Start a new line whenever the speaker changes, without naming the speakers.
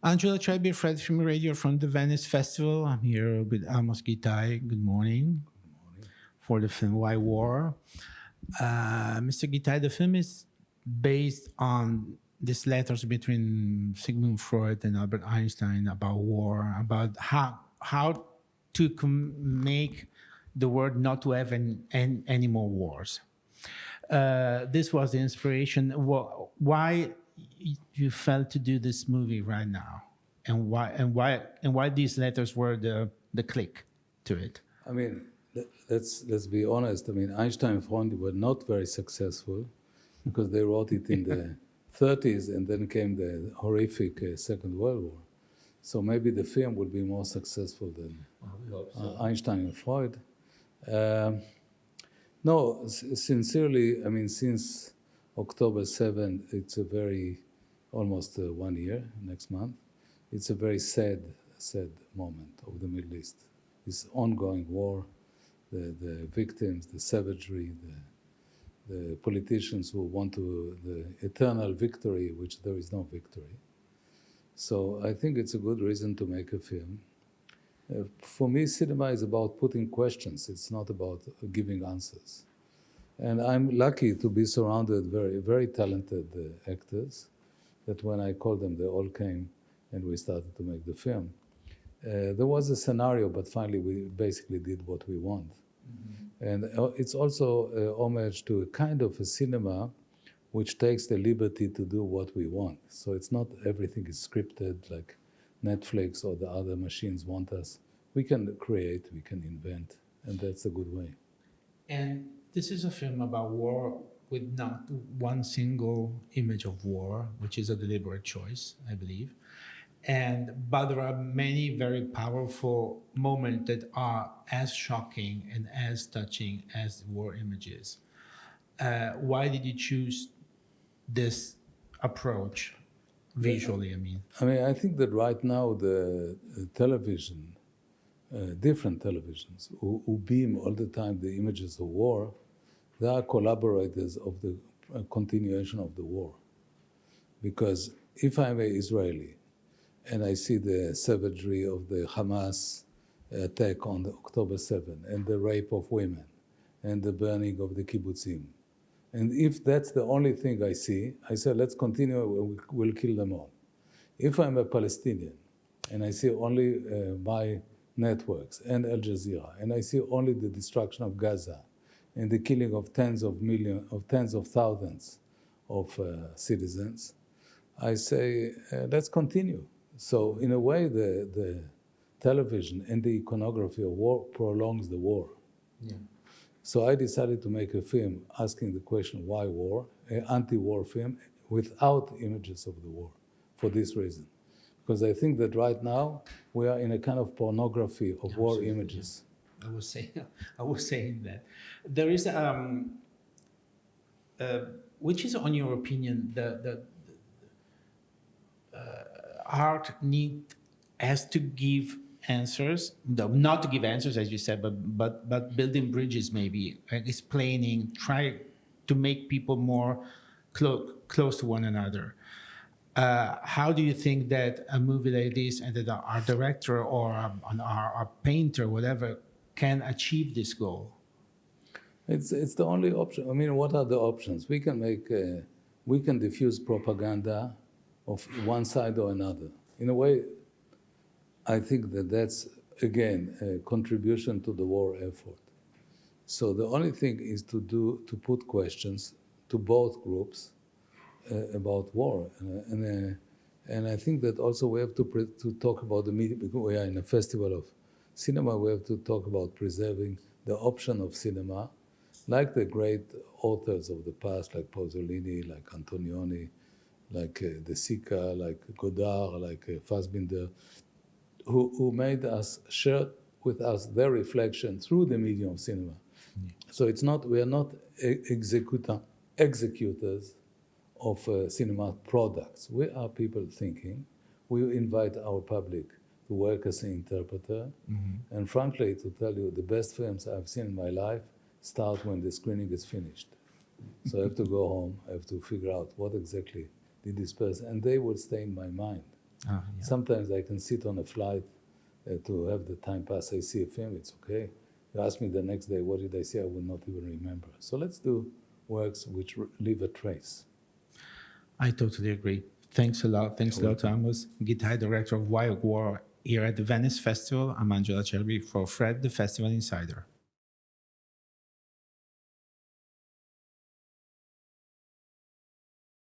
Angela Chaibi, Fred Film Radio from the Venice Festival. I'm here with Amos Gitai. Good morning. For the film Why War. Mr. Gitai, the film is based on these letters between Sigmund Freud and Albert Einstein about war, about how to make the world not to have any more wars. This was the inspiration. Why you felt to do this movie right now, and why these letters were the click to it?
I mean, let's be honest. I mean, Einstein and Freud were not very successful because they wrote it in the 30s, and then came the horrific Second World War. So maybe the film would be more successful than Einstein and Freud. No, sincerely, I mean, since October 7th, it's a very, almost 1 year, next month, it's a very sad moment of the Middle East. This ongoing war, the victims, the savagery, the politicians who want the eternal victory, which there is no victory. So I think it's a good reason to make a film. For me, cinema is about putting questions. It's not about giving answers. And I'm lucky to be surrounded very, very talented actors that when I called them, they all came and we started to make the film. There was a scenario, but finally we basically did what we want. Mm-hmm. And it's also homage to a kind of a cinema which takes the liberty to do what we want. So it's not everything is scripted like Netflix or the other machines want us. We can create, we can invent, and that's a good way.
And this is a film about war with not one single image of war, which is a deliberate choice, I believe. But there are many very powerful moments that are as shocking and as touching as war images. Why did you choose this approach visually?
I think that right now the television, different televisions, who beam all the time the images of war, they are collaborators of the continuation of the war. Because if I'm an Israeli and I see the savagery of the Hamas attack on the October 7th and the rape of women and the burning of the kibbutzim, and if that's the only thing I see, I say, let's continue, we'll kill them all. If I'm a Palestinian and I see only my networks and Al Jazeera, and I see only the destruction of Gaza and the killing of tens of thousands of citizens, I say, let's continue. So in a way, the television and the iconography of war prolongs the war. Yeah. So I decided to make a film asking the question, why war? An anti-war film without images of the war, for this reason. Because I think that right now we are in a kind of pornography of war images.
I was saying that. There is, which is, on your opinion, the art has to give answers, not to give answers, as you said, but building bridges, maybe, explaining, try to make people more close to one another. How do you think that a movie like this, and that our director or our painter, whatever, can achieve this goal?
It's the only option. I mean, what are the options? We can diffuse propaganda of one side or another. In a way, I think that that's, again, a contribution to the war effort. So the only thing is to put questions to both groups about war. And I think that also we have to talk about the media, because we are in a festival of cinema, we have to talk about preserving the option of cinema, like the great authors of the past, like Pasolini, like Antonioni, like De Sica, like Godard, like Fassbinder, who made us share with us their reflection through the medium of cinema. So we are not executors of cinema products. We are people thinking. We invite our public to work as an interpreter. Mm-hmm. And frankly, to tell you, the best films I've seen in my life start when the screening is finished. So I have to go home, I have to figure out what exactly did this person, and they will stay in my mind.
Yeah.
Sometimes I can sit on a flight to have the time pass. I see a film, it's okay. You ask me the next day, what did I see? I will not even remember. So let's do works which leave a trace.
I totally agree. Thanks a lot. Thanks a lot to Amos Gitai, director of Wild War here at the Venice Festival. I'm Angela Cherby for Fred, the Festival Insider.